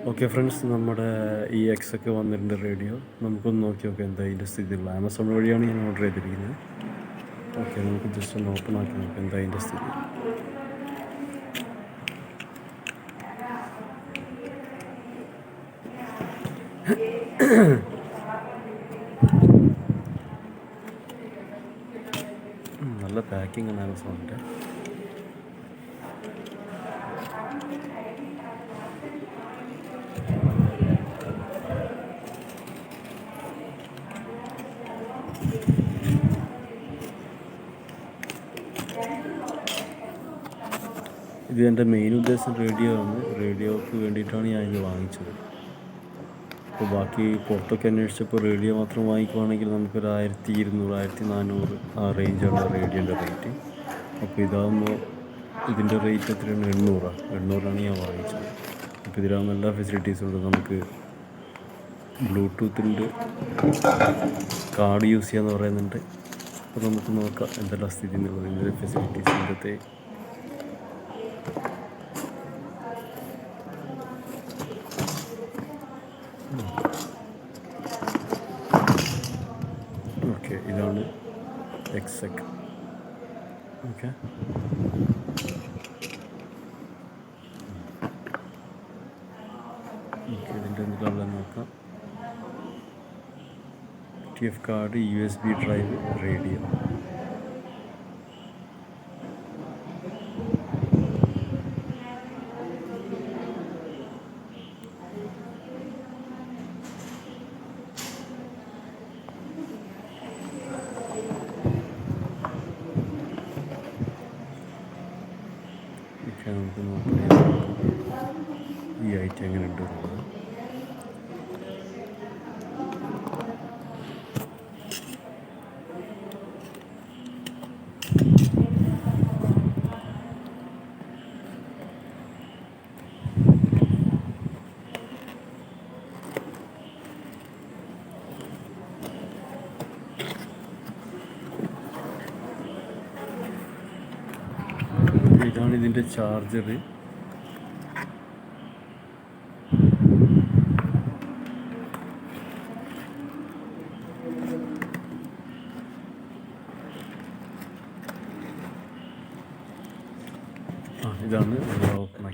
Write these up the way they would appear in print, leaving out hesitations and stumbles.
Okay friends, നമ്മുടെ ഈ എക്സൊക്കെ വന്നിട്ടുണ്ട് റേഡിയോ. നമുക്കൊന്ന് നോക്കി നോക്കാം എന്താ അതിൻ്റെ സ്ഥിതിയുള്ള. ആമസോൺ വഴിയാണ് ഞാൻ ഓർഡർ ചെയ്തിരിക്കുന്നത്. ഓക്കെ, നമുക്ക് ജസ്റ്റ് ഒന്ന് ഓപ്പൺ ആക്കി നോക്കാം എന്താ അതിൻ്റെ സ്ഥിതി. നല്ല പാക്കിംഗ് ആണ് ആമസോണിൻ്റെ. ഇത് എൻ്റെ മെയിൻ ഉദ്ദേശം റേഡിയോ ആണ്. റേഡിയോക്ക് വേണ്ടിയിട്ടാണ് ഞാൻ ഇത് വാങ്ങിച്ചത്. അപ്പോൾ ബാക്കി പുറത്തൊക്കെ അന്വേഷിച്ചപ്പോൾ റേഡിയോ മാത്രം വാങ്ങിക്കുവാണെങ്കിൽ നമുക്കൊരു 1200 1400 ആ റേഞ്ചാണ് റേഡിയോൻ്റെ റേറ്റ്. അപ്പോൾ ഇതാകുമ്പോൾ ഇതിൻ്റെ റേറ്റ് എത്രയാണ്? 800 ഞാൻ വാങ്ങിച്ചത്. അപ്പോൾ ഇതിലാകുമ്പോൾ എല്ലാ ഫെസിലിറ്റീസും ഉണ്ട്. നമുക്ക് ബ്ലൂടൂത്തിൻ്റെ കാർഡ് യൂസ് ചെയ്യാന്ന് പറയുന്നുണ്ട്. അപ്പോൾ നമുക്ക് നോക്കാം എന്തെല്ലാം സ്ഥിതി എന്നുള്ളത്, ഇതിൻ്റെ ഫെസിലിറ്റീസിൻ്റെ. ഓക്കെ, ഇതാണ് എക്സെക്. ഓക്കെ, ഇതിൻ്റെ എന്തെല്ലാം നോക്കാം. TF card, USB drive, radio. നമുക്ക് നോക്കാം ഈ ഐറ്റം എങ്ങനെ ഉണ്ട് എന്നുള്ളത്. ഇതാണ് ഇതിൻ്റെ ചാർജർ.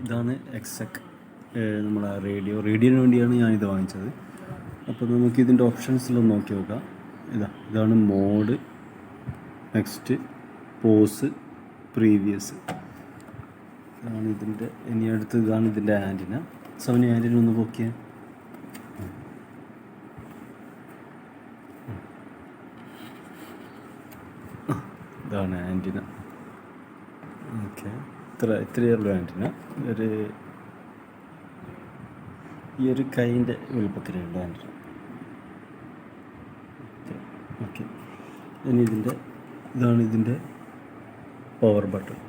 ഇതാണ് എക്സെക്, നമ്മളെ റേഡിയോന് വേണ്ടിയാണ് ഞാനിത് വാങ്ങിച്ചത്. അപ്പോൾ നമുക്കിതിൻ്റെ ഓപ്ഷൻസിലൊന്ന് നോക്കി നോക്കാം. ഇതാണ് മോഡ്, നെക്സ്റ്റ്, പോസ്, പ്രീവിയസ്. ഇതാണ് ഇതിൻ്റെ. ഇനി അടുത്ത് ഇതാണ് ഇതിൻ്റെ ആൻറ്റിന. സോനി ആൻറ്റിന ഒന്ന് നോക്കിയ. ഇതാണ് ആൻറ്റിന. ഓക്കെ, ഇത്രയുള്ള ആൻറ്റിന. ഈ ഒരു കൈൻ്റെ വലുപ്പത്തിലുള്ള ആൻറ്റിന. ഓക്കെ, ഇനി ഇതാണ് ഇതിൻ്റെ പവർ ബട്ടൺ.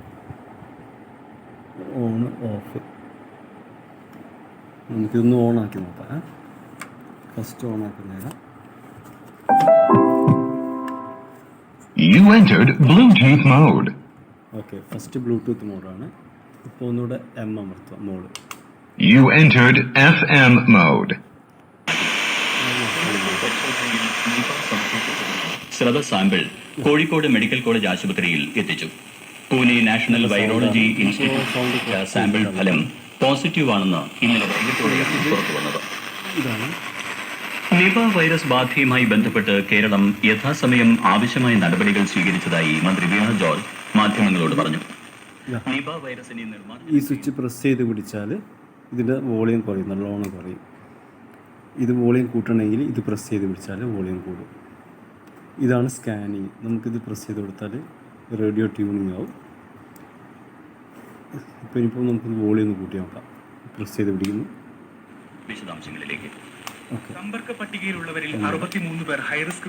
On of. നമുക്കിതൊന്ന് ഓണാക്കി നോക്കാം. ഫസ്റ്റ് ഓണാക്കുന്നേരം You entered Bluetooth mode. Okay, first Bluetooth മോഡാണ്. ഇപ്പോൾ ഒന്നുകൂടെ അമർത്തുക, mode. You entered FM mode. സ്രവ സാമ്പിൾ കോഴിക്കോട് മെഡിക്കൽ കോളേജ് ആശുപത്രിയിൽ എത്തിച്ചു. Pune national virology institute sample ഫലം പോസിറ്റീവ് ആണെന്ന് ഇന്നലെ വൈകിട്ടോടെയാണ് പുറത്തു വന്നത്. നിപ വൈറസ് ബാധയുമായി ബന്ധപ്പെട്ട് കേരളം യഥാസമയം ആവശ്യമായ നടപടികൾ സ്വീകരിച്ചതായി മന്ത്രി വീണ ജോർജ് മാധ്യമങ്ങളോട് പറഞ്ഞു. നിപ വൈറസിന്റെ ഈ സ്വിച്ച് പ്രസ് ചെയ്ത് പിടിച്ചാൽ ഇതിൻ്റെ വോളിയം കുറയും, നല്ലോണം കുറയും. ഇത് വോളിയം കൂട്ടണമെങ്കിൽ ഇത് പ്രസ് ചെയ്ത് പിടിച്ചാൽ വോളിയം കൂടും. ഇതാണ് സ്കാനിങ്. നമുക്കിത് പ്രസ് ചെയ്ത് കൊടുത്താൽ റേഡിയോ ട്യൂണിങ് ആവും. ഇപ്പോൾ നമുക്കിത് വോളിയം ഒന്ന് കൂട്ടി നോക്കാം. പ്രസ് ചെയ്ത് പിടിക്കുന്നു. വിശദാംശങ്ങളിലേക്ക്. സമ്പർക്ക പട്ടികയിലുള്ളവരിൽ 63 പേർ ഹൈറിസ്ക്.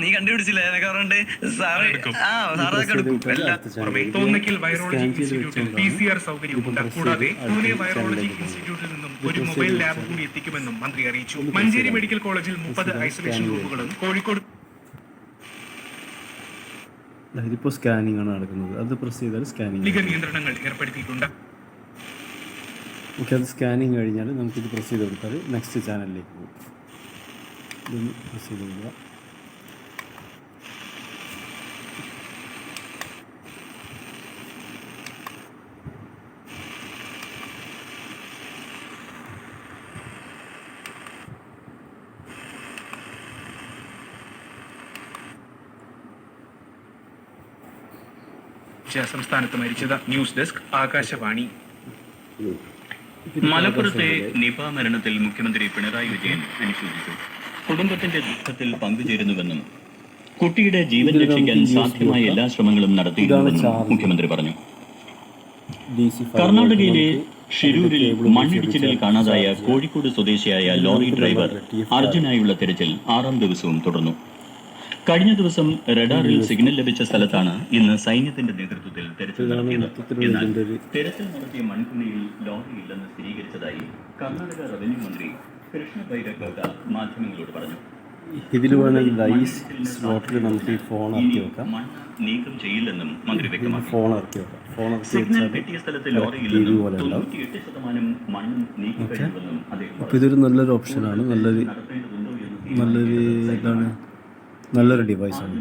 നീ കണ്ടുപിടിച്ചില്ല തോന്നയ്ക്കൽ വൈറോളജി ഇൻസ്റ്റിറ്റ്യൂട്ടിൽ PCR സൗകര്യമുണ്ട്. കൂടാതെ പൂനെ വൈറോളജി ഇൻസ്റ്റിറ്റ്യൂട്ടിൽ നിന്നും ഒരു മൊബൈൽ ലാബ് കൂടി എത്തിക്കുമെന്നും മന്ത്രി അറിയിച്ചു. മഞ്ചേരി മെഡിക്കൽ കോളേജിൽ 30 ഐസൊലേഷൻ റൂമുകളും കോഴിക്കോട് ഇതിപ്പോൾ സ്കാനിങ് ആണ് നടക്കുന്നത്. അത് പ്രസ് ചെയ്താൽ സ്കാനിങ്. അധിക നിയന്ത്രണങ്ങൾ ഏർപ്പെടുത്തിയിട്ടുണ്ട്. ഓക്കെ, അത് സ്കാനിങ് കഴിഞ്ഞാൽ നമുക്കിത് പ്രസ് ചെയ്ത് കൊടുത്താൽ നെക്സ്റ്റ് ചാനലിലേക്ക് പോകും. ഇതൊന്ന് പ്രസ് ചെയ്ത് കൊടുക്കുക. സംസ്ഥാനത്ത് മരിച്ചത്. News desk Akashvani. മലപ്പുറത്തെ നിപ മരണത്തിൽ മുഖ്യമന്ത്രി പിണറായി വിജയൻ അനുശോചിച്ചു. കുടുംബത്തിന്റെ ദുഃഖത്തിൽ പങ്കുചേരുന്നുവെന്നും കുട്ടിയുടെ ജീവൻ രക്ഷിക്കാൻ സാധ്യമായ എല്ലാ ശ്രമങ്ങളും നടത്തിയിരുന്നുവെന്നും മുഖ്യമന്ത്രി പറഞ്ഞു. കർണാടകയിലെ ഷിരൂരിൽ മണ്ണിടിച്ചിലിൽ കാണാതായ കോഴിക്കോട് സ്വദേശിയായ ലോറി ഡ്രൈവർ അർജുനായുള്ള തിരച്ചിൽ 6ാം ദിവസവും തുടർന്നു. കഴിഞ്ഞ ദിവസം റഡാറിൽ സിഗ്നൽ ലഭിച്ച സ്ഥലത്താണ് ഇന്ന് സൈന്യത്തിന്റെ നേതൃത്വത്തിൽ തെരച്ചിൽ നടത്തിയത്. എന്നാൽ തെരച്ചിൽ നടത്തിയ മൺകുണിയിൽ ലോറിയില്ലെന്ന് സ്ഥിരീകരിച്ചതായി കർണാടക റവന്യൂ മന്ത്രി കൃഷ്ണ ബൈരഗൌഡ മാധ്യമങ്ങളോട് പറഞ്ഞു. ഇതിൽ വേണമെങ്കിൽ ഐസ് സ്ലോട്ടിൽ നമുക്ക് ഈ ഫോൺ ഇറക്കി വെക്കാം. മണ്ണ് നീക്കം ചെയ്യില്ലെന്നും മന്ത്രി വ്യക്തമാക്കി. ഫോൺ ഇറക്കി വെക്കാം. ഫോൺ ഇറക്കി സിഗ്നൽ വെച്ചാൽ കിട്ടിയ സ്ഥലത്ത് ലോറിയില്ലെന്നും 98% മണ്ണ് നീക്കി കഴിഞ്ഞുവെന്നും അദ്ദേഹം അപ്പോൾ ഇതൊരു നല്ലൊരു ഓപ്ഷനാണ്. നല്ലൊരു ഇതാണ്, നല്ലൊരു ഡിവൈസാണ്.